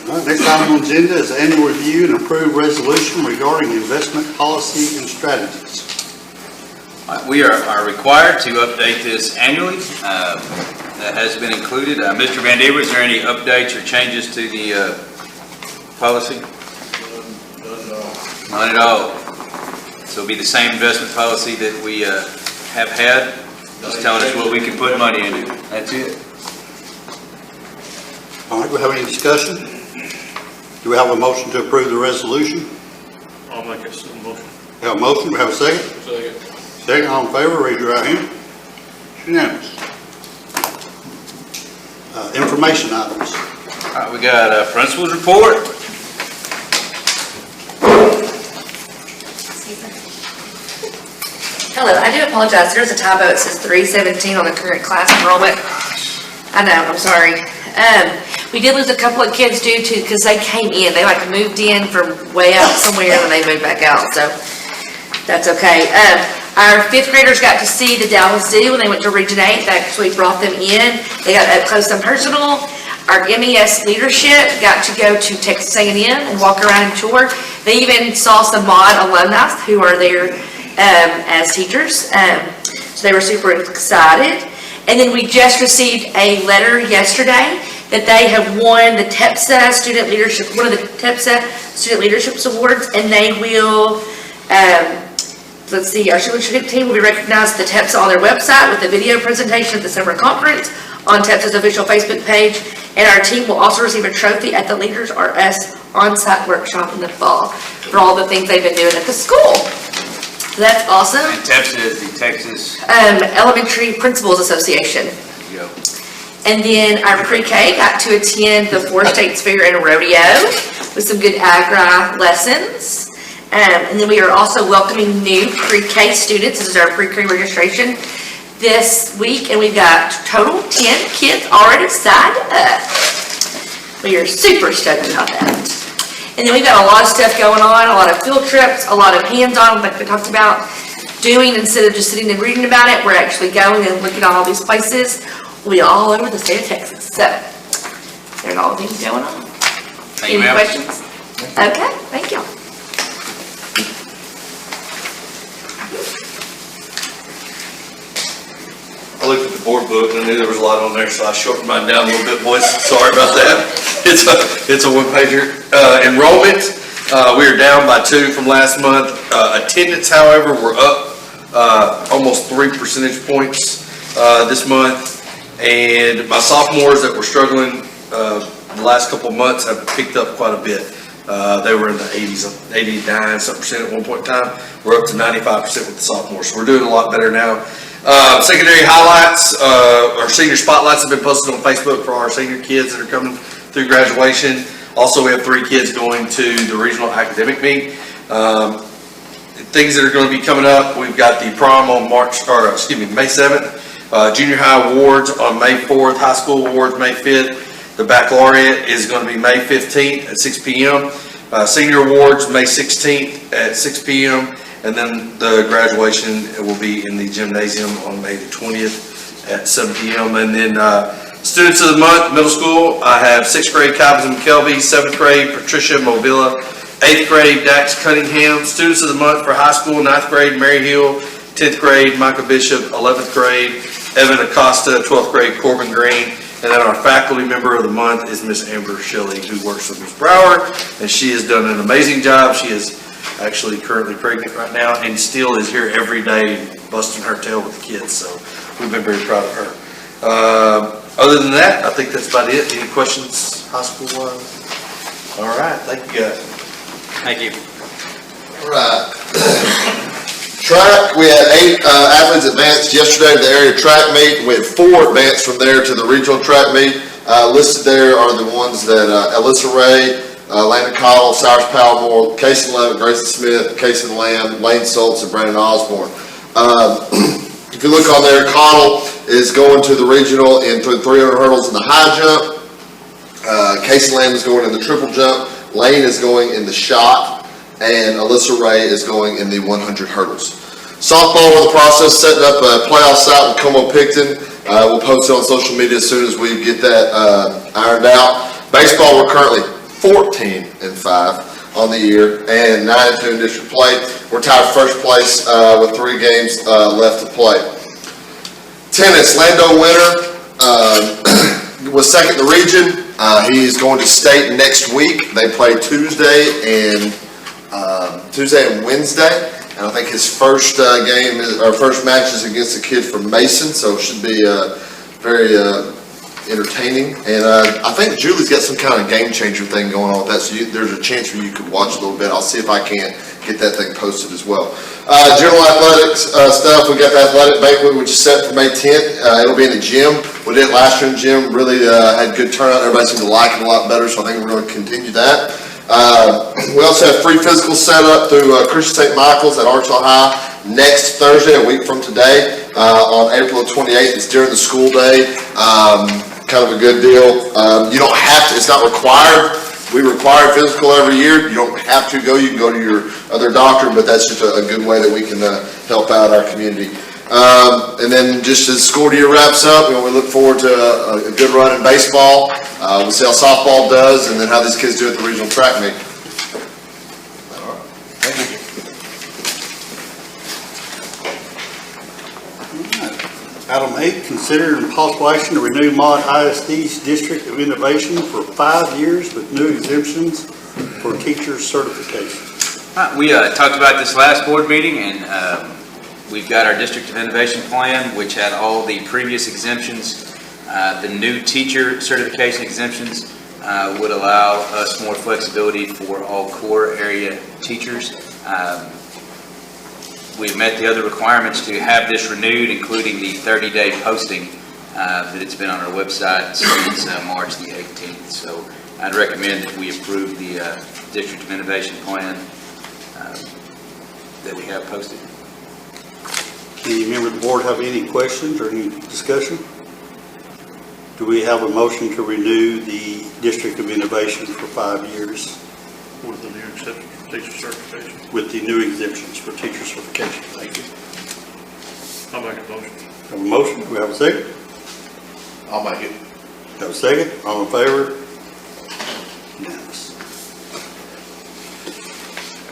All right, next item on the agenda is annual review and approve resolution regarding investment policy and strategies. We are required to update this annually. That has been included. Mr. Van Dever, is there any updates or changes to the policy? None at all. So it'll be the same investment policy that we have had. Just telling us what we can put money into. That's it. All right, do we have any discussion? Do we have a motion to approve the resolution? I'll make a motion. We have a motion, we have a second? Second. Second, all in favor, raise your right hand. It's unanimous. Information items. All right, we got a principal's report. Hello, I do apologize. There's a typo. It says 317 on the current class enrollment. I know, I'm sorry. We did lose a couple of kids due to, because they came in. They like moved in from way out somewhere and then they moved back out, so that's okay. Our fifth graders got to see the Dallas Zoo when they went to Region 8. They actually brought them in. They got up close and personal. Our MES leadership got to go to Texas A&M and walk around and tour. They even saw some mod alumni who are there as teachers. So they were super excited. And then we just received a letter yesterday that they have won the TEPSA Student Leadership, one of the TEPSA Student Leadership Awards, and they will, let's see, our student leadership team will be recognized at the TEPSA on their website with a video presentation at the summer conference on TEPSA's official Facebook page, and our team will also receive a trophy at the Leaders Are Us on-site workshop in the fall for all the things they've been doing at the school. So that's awesome. And TEPSA is the Texas. Elementary Principals Association. Go. And then our pre-K got to attend the Four States Fair and Rodeo with some good agri lessons. And then we are also welcoming new pre-K students. This is our pre-K registration this week, and we've got total 10 kids already signed up. We are super stoked about that. And then we've got a lot of stuff going on, a lot of field trips, a lot of hands-on, like we talked about, doing instead of just sitting and reading about it. We're actually going and looking at all these places. We'll be all over the state of Texas. So there's all the things going on. Thank you, Any ma'am. questions? Okay, thank you. I looked at the board book and I knew there was a lot on there, so I shortened mine down a little bit, boys. Sorry about that. It's a one pager. Enrollment, we are down by 2 from last month. Attendance, however, we're up almost 3 percentage points this month. And my sophomores that were struggling the last couple of months have picked up quite a bit. They were in the 80s, 89% at one point in time. We're up to 95% with the sophomores. So we're doing a lot better now. Secondary highlights, our senior spotlights have been posted on Facebook for our senior kids that are coming through graduation. Also, we have 3 kids going to the regional academic meet. Things that are going to be coming up, we've got the prom on May 7th. Junior high awards on May 4th, high school awards May 5th. The baccalaureate is going to be May 15th at 6 p.m. Senior awards May 16th at 6 p.m. And then the graduation will be in the gymnasium on May the 20th at 7 p.m. And then students of the month, middle school, I have 6th grade Cobbs and McKelvey, 7th grade Patricia Movilla, 8th grade Dax Cunningham. Students of the month for high school, 9th grade Mary Hill, 10th grade Michael Bishop, 11th grade Evan Acosta, 12th grade Corbin Green. And then our faculty member of the month is Miss Amber Shelley, who works with Miss Brower, and she has done an amazing job. She is actually currently pregnant right now and still is here every day busting her tail with the kids, so we've been very proud of her. Other than that, I think that's about it. Any questions high school wise? All right, thank you guys. Thank you. All right. Track, we had 8 athletes advanced yesterday to the area track meet. We had 4 advanced from there to the regional track meet. Listed there are the ones that Alyssa Ray, Landon Cottle, Cyrus Palmore, Casey Levitt, Grayson Smith, Casey Lamb, Lane Stoltz, and Brandon Osborne. If you look on there, Cottle is going to the regional in 300 hurdles in the high jump. Casey Lamb is going in the triple jump. Lane is going in the shot. And Alyssa Ray is going in the 100 hurdles. Softball, we're in the process setting up a playoff site with Como Picton. We'll post it on social media as soon as we get that ironed out. Baseball, we're currently 14-5 on the year, and 9-2 in district play. We're tied for first place with 3 games left to play. Tennis, Lando Winter was second in the region. He's going to state next week. They play Tuesday and Wednesday. And I think his first game or first match is against a kid from Mason, so it should be very entertaining. And I think Julie's got some kind of game changer thing going on with that, so there's a chance where you could watch a little bit. I'll see if I can't get that thing posted as well. General athletics stuff, we got the athletic banquet, which is set for May 10th. It'll be in the gym. We did it last year in the gym, really had good turnout. Everybody seemed to like it a lot better, so I think we're going to continue that. We also have free physical set up through Christian St. Michael's at Arkansas High next Thursday, a week from today, on April 28th. It's during the school day. Kind of a good deal. You don't have to, it's not required. We require physical every year. You don't have to go. You can go to your other doctor, but that's just a good way that we can help out our community. And then just as school year wraps up, we look forward to a good run in baseball. We'll see how softball does, and then how these kids do at the regional track meet. Item 8, consider and possible action to renew Maude ISD's District of Innovation for 5 years with new exemptions for teacher certification. We talked about this last board meeting, and we've got our District of Innovation plan, which had all the previous exemptions. The new teacher certification exemptions would allow us more flexibility for all core area teachers. We've met the other requirements to have this renewed, including the 30-day posting that it's been on our website since March the 18th. So I'd recommend that we approve the District of Innovation plan that we have posted. Any member of the board have any questions or any discussion? Do we have a motion to renew the District of Innovation for 5 years With the new exception for teacher certification. with the new exemptions for teacher certification? Thank you. I'll make a motion. Have a motion, do we have a second? I'll make it. Have a second, all in favor? Unanimous.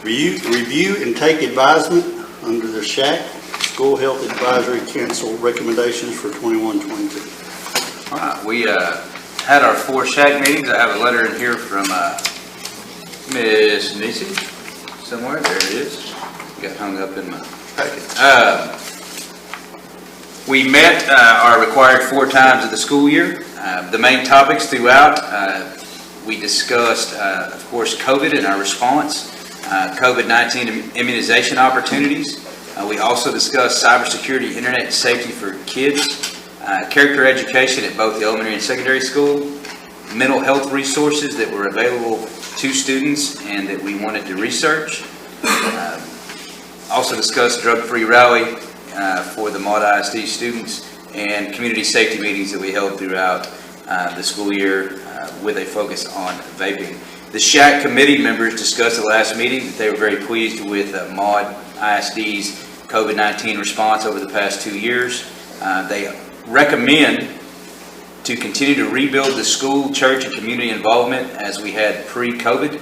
Review and take advisement under the SHAC, School Health Advisory Council recommendations for 21-22. All right, we had our 4 SHAC meetings. I have a letter in here from Miss Nisi somewhere. There it is. Got hung up in my packet. We met our required 4 times of the school year. The main topics throughout, we discussed, of course, COVID and our response, COVID-19 immunization opportunities. We also discussed cybersecurity, internet safety for kids, character education at both the elementary and secondary school, mental health resources that were available to students and that we wanted to research. Also discussed drug-free rally for the Maude ISD students, and community safety meetings that we held throughout the school year with a focus on vaping. The SHAC committee members discussed at the last meeting that they were very pleased with Maude ISD's COVID-19 response over the past 2 years. They recommend to continue to rebuild the school, church, and community involvement as we had pre-COVID.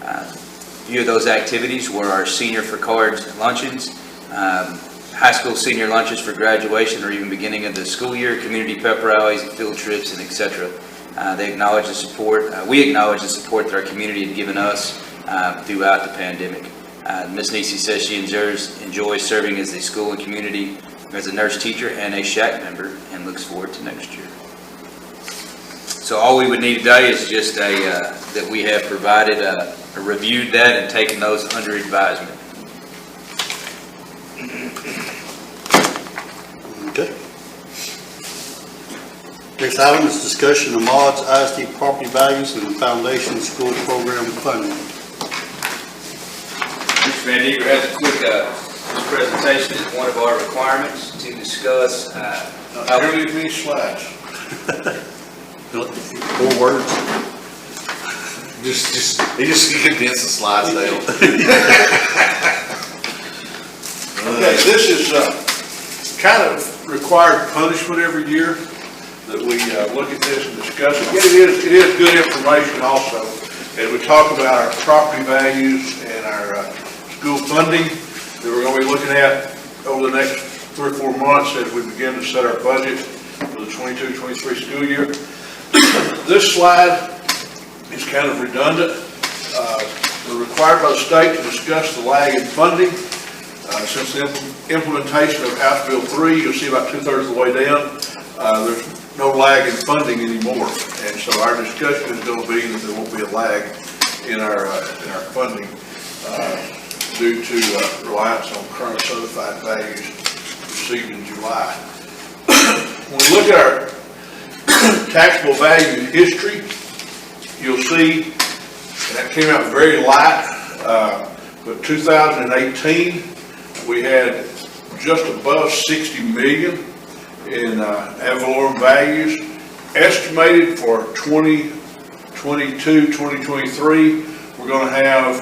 A few of those activities were our Senior for Cards luncheons, high school senior lunches for graduation or even beginning of the school year, community pep rallies, field trips, and etc. They acknowledge the support. We acknowledge the support that our community had given us throughout the pandemic. Ms. Nisi says she enjoys serving as a school and community, as a nurse teacher and a SHAC member, and looks forward to next year. So all we would need today is just that we have provided, reviewed that and taken those under advisement. Okay. Next item is discussion of Maude's ISD property values and the foundation school program funding. Mr. Van Deever has a quick presentation. It's one of our requirements to discuss. Here leave me slides. 4 words. Just condense the slides down. Okay, this is kind of required punishment every year that we look at this and discuss it. It is good information also. as we talk about our property values and our school funding that we're going to be looking at over the next 3 or 4 months as we begin to set our budget for the 22-23 school year. This slide is kind of redundant. We're required by the state to discuss the lag in funding. Since the implementation of House Bill 3, you'll see about 2/3 of the way down, there's no lag in funding anymore. And so our discussion is going to be that there won't be a lag in our funding due to reliance on current certified values received in July. When we look at our taxable value history, you'll see that came out very light, but 2018, we had just above 60 million in ad valorem values. Estimated for 2022, 2023, we're going to have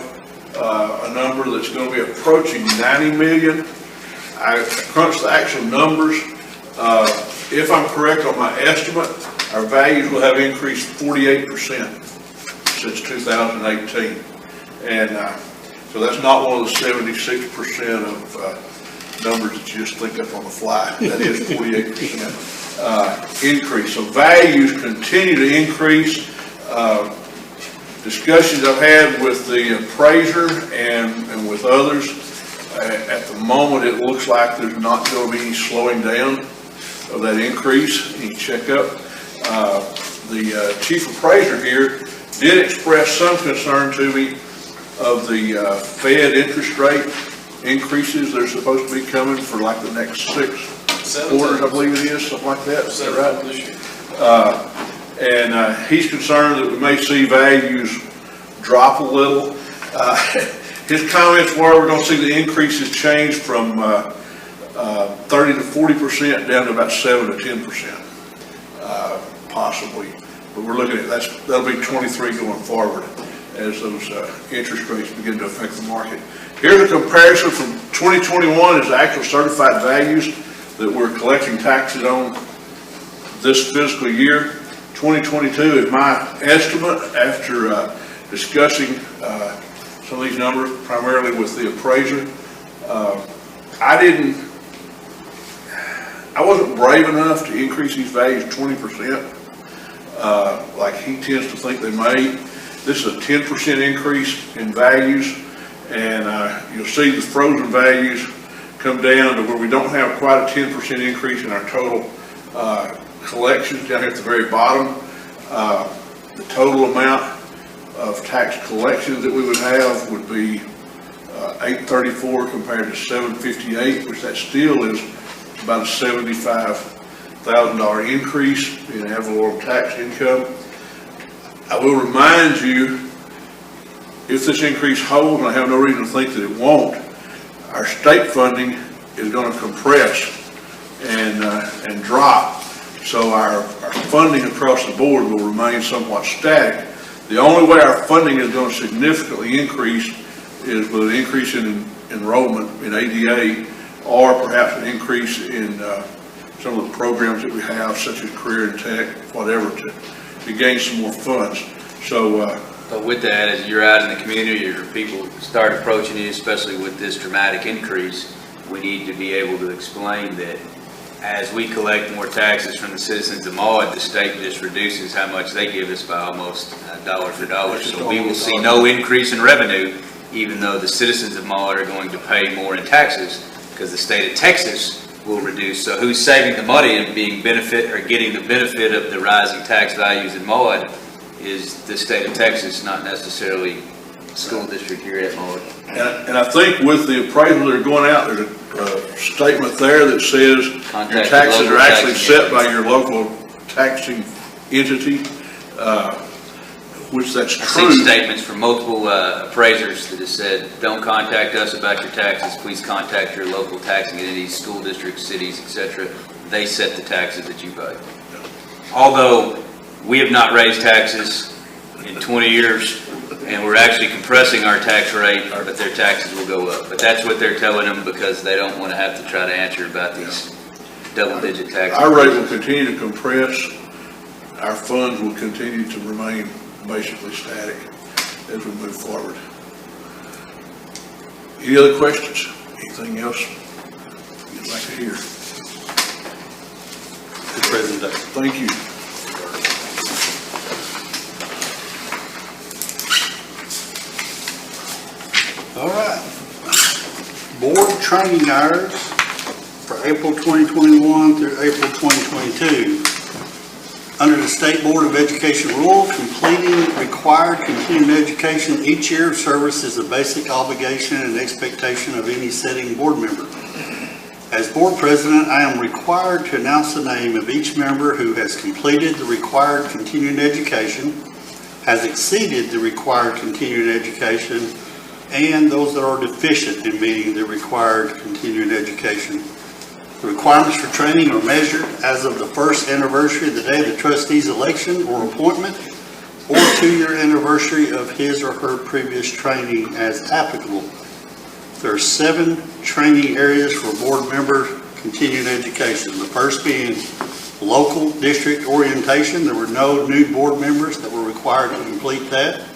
a number that's going to be approaching 90 million. I crunched the actual numbers. If I'm correct on my estimate, our values will have increased 48% since 2018. And so that's not one of the 76% of numbers that you just think up on the fly. That is 48% increase. So values continue to increase. Discussions I've had with the appraiser and with others, at the moment it looks like there's not going to be any slowing down of that increase, any checkup. The chief appraiser here did express some concern to me of the Fed interest rate increases that are supposed to be coming for like the next 6 quarters, I believe it is, something like that. Is that right? And he's concerned that we may see values drop a little. His comments were we're going to see the increases change from 30 to 40% down to about 7 to 10%, possibly. But we're looking at that'll be 23 going forward as those interest rates begin to affect the market. Here's a comparison from 2021 is the actual certified values that we're collecting taxes on this fiscal year. 2022 is my estimate after discussing some of these numbers primarily with the appraiser. I wasn't brave enough to increase these values 20%, like he tends to think they may. This is a 10% increase in values, and you'll see the frozen values come down to where we don't have quite a 10% increase in our total collections down here at the very bottom. The total amount of tax collections that we would have would be 834 compared to 758, which that still is about a $75,000 increase in ad valorem tax income. I will remind you, if this increase holds, and I have no reason to think that it won't, our state funding is going to compress and drop. So our funding across the board will remain somewhat static. The only way our funding is going to significantly increase is with an increase in enrollment in ADA, or perhaps an increase in some of the programs that we have, such as career and tech, whatever, to gain some more funds. So But with that, as you're out in the community or people start approaching you, especially with this dramatic increase, we need to be able to explain that as we collect more taxes from the citizens of Maude, the state just reduces how much they give us by almost dollar for dollar. So we will see no increase in revenue, even though the citizens of Maude are going to pay more in taxes, because the state of Texas will reduce. So who's saving the money and getting the benefit of the rising tax values in Maude is the state of Texas, not necessarily the school district here at Maude. and I think with the appraisal that are going out, there's a statement there that says your Contact taxes the are actually taxing set by your local taxing entity, which that's I've true. seen statements from multiple appraisers that have said, don't contact us about your taxes, please contact your local taxing entities, school districts, cities, etc. They set the taxes that you pay. Although we have not raised taxes in 20 years, and we're actually compressing our tax rate, but their taxes will go up. But that's what they're telling them because they don't want to have to try to answer about these double-digit taxes. Our rate will continue to compress. Our funds will continue to remain basically static. as we move forward. Any other questions? Anything else you'd like to hear? Good presentation. Thank you. All right. Board training hours for April 2021 through April 2022. Under the State Board of Education rule, completing required continuing education each year of service is a basic obligation and expectation of any sitting board member. As board president, I am required to announce the name of each member who has completed the required continuing education, has exceeded the required continuing education, and those that are deficient in meeting the required continuing education. The requirements for training are measured as of the first anniversary of the day of the trustee's election or appointment, or 2-year anniversary of his or her previous training as applicable. There are 7 training areas for board member continuing education. The first being local district orientation. There were no new board members that were required to complete that.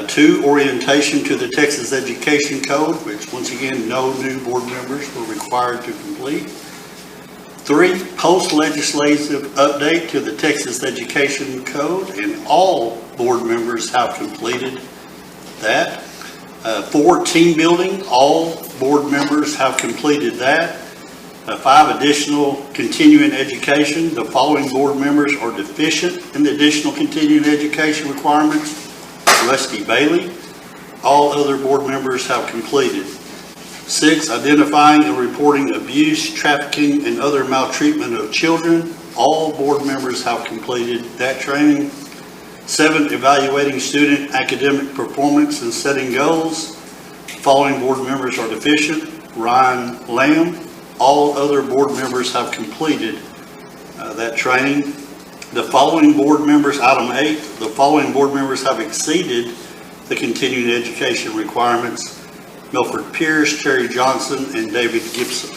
2, orientation to the Texas Education Code, which once again, no new board members were required to complete. 3, post-legislative update to the Texas Education Code, and all board members have completed that. 4, team building, all board members have completed that. 5, additional continuing education. The following board members are deficient in the additional continuing education requirements. Rusty Bailey. All other board members have completed. 6, identifying and reporting abuse, trafficking, and other maltreatment of children. All board members have completed that training. 7, evaluating student academic performance and setting goals. Following board members are deficient. Ryan Lamb. All other board members have completed that training. The following board members, item 8, the following board members have exceeded the continuing education requirements: Milford Pierce, Terry Johnson, and David Gibson.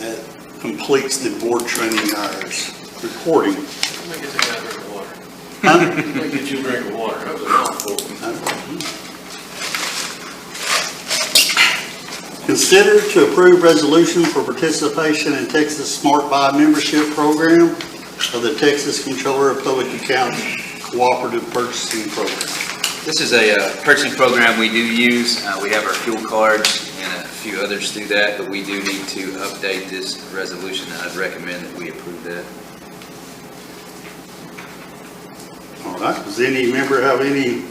That completes the board training hours. Reporting. Let me get the guy a drink of water. Huh? Let me get you a drink of water. That was a mouthful. Consider to approve resolution for participation in Texas Smart Buy membership program of the Texas Comptroller of Public Accounts Cooperative Purchasing Program. This is a purchasing program we do use. We have our fuel cards and a few others through that, but we do need to update this resolution, and I'd recommend that we approve that. All right, does any member have any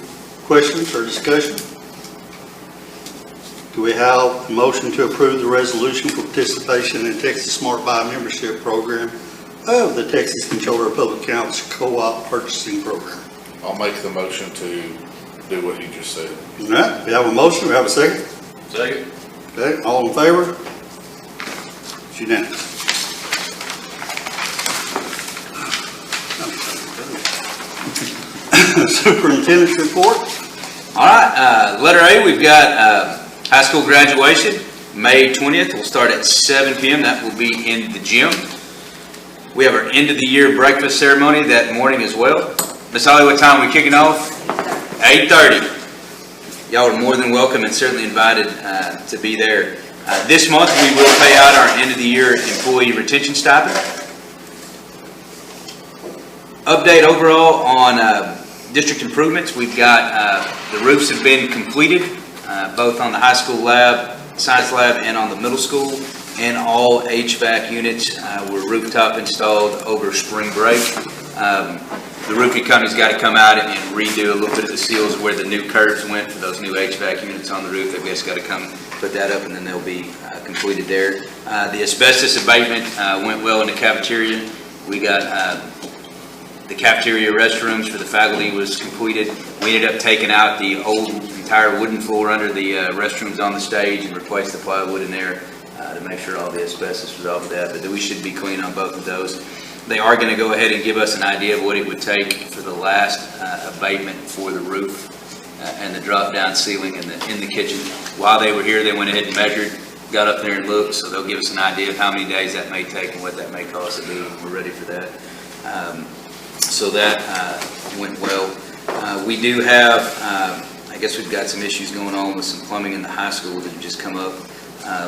questions or discussion? Do we have a motion to approve the resolution for participation in Texas Smart Buy membership program of the Texas Comptroller of Public Accounts Co-op Purchasing Program? I'll make the motion to do what you just said. All right, we have a motion, we have a second? Second. Okay, all in favor? It's unanimous. Superintendent's report. All right, letter A, we've got high school graduation, May 20th. We'll start at 7 p.m. That will be in the gym. We have our end of the year breakfast ceremony that morning as well. Miss Holly, what time are we kicking off? 8:30. Y'all are more than welcome and certainly invited to be there. This month we will pay out our end of the year employee retention stipend. Update overall on district improvements. We've got the roofs have been completed, both on the high school lab, science lab, and on the middle school. And all HVAC units were rooftop installed over spring break. The roofing company's got to come out and redo a little bit of the seals where the new curves went for those new HVAC units on the roof. They've just got to come put that up, and then they'll be completed there. The asbestos abatement went well in the cafeteria. We got the cafeteria restrooms for the faculty was completed. We ended up taking out the old entire wooden floor under the restrooms on the stage and replaced the plywood in there to make sure all the asbestos was off of that. But we should be clean on both of those. They are going to go ahead and give us an idea of what it would take for the last abatement for the roof and the drop-down ceiling in the kitchen. While they were here, they went ahead and measured, got up there and looked, so they'll give us an idea of how many days that may take and what that may cost to do. We're ready for that. So that went well. We do have, I guess we've got some issues going on with some plumbing in the high school that have just come up.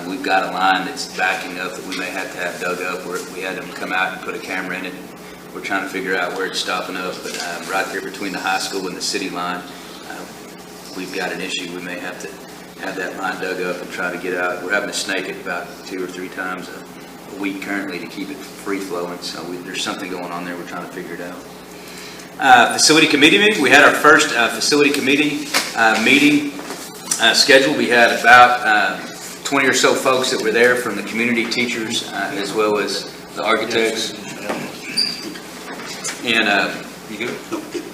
We've got a line that's backing up that we may have to have dug up, where we had them come out and put a camera in it. We're trying to figure out where it's stopping up, but right there between the high school and the city line, we've got an issue. We may have to have that line dug up and try to get out. We're having to snake it about 2 or 3 times a week currently to keep it free flowing, so there's something going on there. We're trying to figure it out. Facility committee meeting. We had our first facility committee meeting scheduled. We had about 20 or so folks that were there from the community teachers as well as the architects. And you good?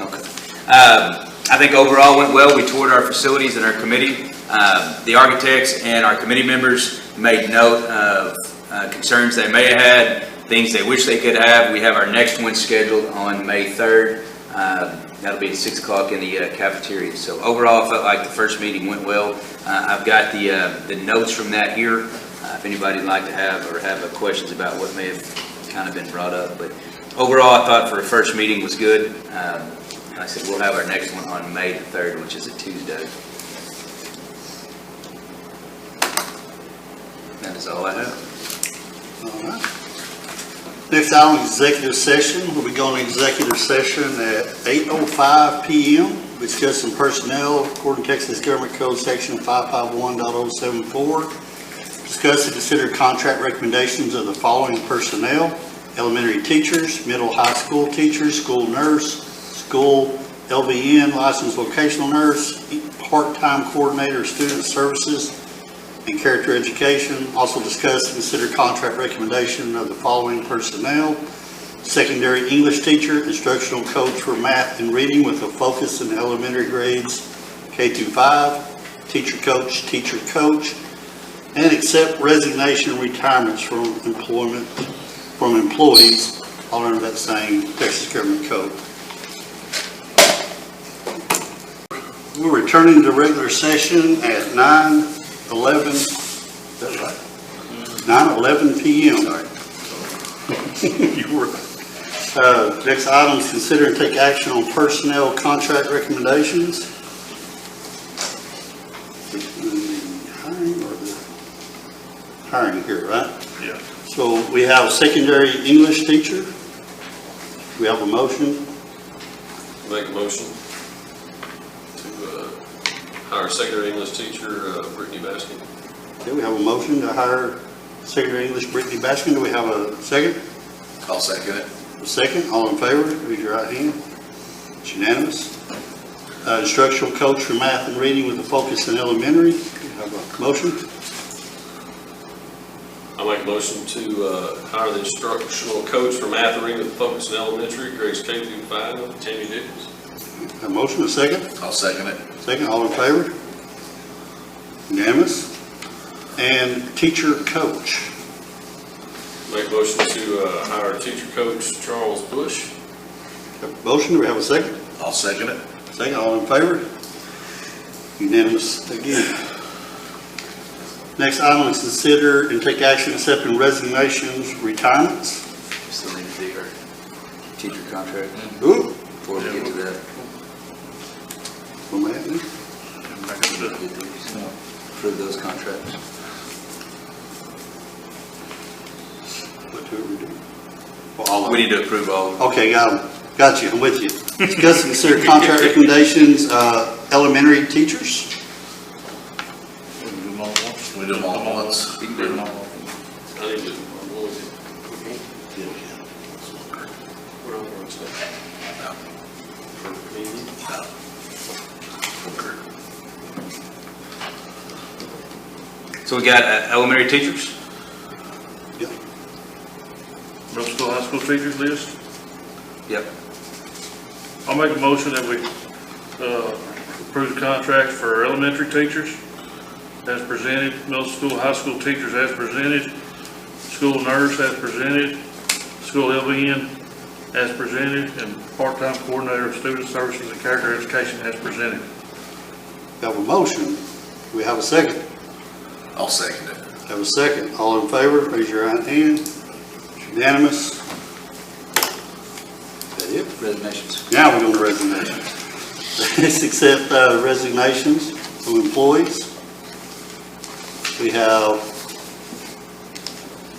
Okay. I think overall went well. We toured our facilities and our committee. The architects and our committee members made note of concerns they may have had, things they wish they could have. We have our next one scheduled on May 3rd. That'll be at 6 o'clock in the cafeteria. So overall, I felt like the first meeting went well. I've got the notes from that here, if anybody'd like to have or have questions about what may have kind of been brought up. But overall, I thought for a first meeting was good. Like I said, we'll have our next one on May the 3rd, which is a Tuesday. That is all I have. All right. Next item, executive session. We'll be going to executive session at 8:05 p.m. discussing personnel according to Texas Government Code Section 551.074. Discuss and consider contract recommendations of the following personnel: elementary teachers, middle high school teachers, school nurse, school LVN, licensed vocational nurse, part-time coordinator of student services, and character education. Also discuss and consider contract recommendation of the following personnel: secondary English teacher, instructional coach for math and reading with a focus in elementary grades K through 5, teacher coach, and accept resignation and retirements from employees, all under that same Texas Government Code. We're returning to regular session at 9:11, is that right? 9:11 p.m. You were right. Next item is consider and take action on personnel contract recommendations. Hiring here, right? Yeah. So we have a secondary English teacher. We have a motion. Make a motion to hire secondary English teacher Brittany Baskin. Okay, we have a motion to hire secondary English Brittany Baskin. Do we have a second? I'll second it. A second. All in favor, raise your right hand. It's unanimous. Instructional coach for math and reading with a focus in elementary. Do we have a motion? I make a motion to hire the instructional coach for math and reading with a focus in elementary, grades K through 5, Tammy Dickens. A motion, a second? I'll second it. Second, all in favor? Unanimous. And teacher coach. Make a motion to hire teacher coach Charles Bush. Have a motion, do we have a second? I'll second it. Second, all in favor? Unanimous again. Next item is consider and take action accepting resignations, retirements. Still need to do our teacher contract Ooh, before we get to that. what am I at now? Approve those contracts. What do we do? Well, all of We them. need to approve all of them. Okay, got you, I'm with you. Discuss and consider contract recommendations, elementary teachers. We do them all at once. You can do them all. I need to. We're on one step. For me. So we got elementary teachers? Yep. Middle school, high school teachers list. Yep. I'll make a motion that we approve the contract for elementary teachers as presented, middle school, high school teachers as presented, school nurse as presented, school LVN as presented, and part-time coordinator of student services and character education as presented. We have a motion. Do we have a second? I'll second it. Have a second. All in favor, raise your right hand. It's unanimous. Is that it? resignations. Now we're going to resignations. Let's accept resignations from employees. We have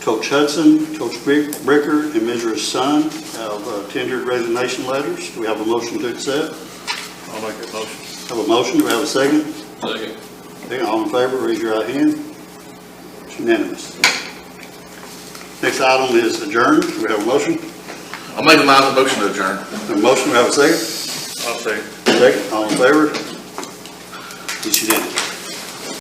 Coach Hudson, Coach Bricker, and Mrs. Sun have tendered resignation letters. Do we have a motion to accept? I'll make that motion. Have a motion, do we have a second? Second. Okay, all in favor, raise your right hand. It's unanimous. Next item is adjourn. Do we have a motion? I'll make a motion to adjourn. A motion, do we have a second? I'll say. Second, all in favor? It's unanimous.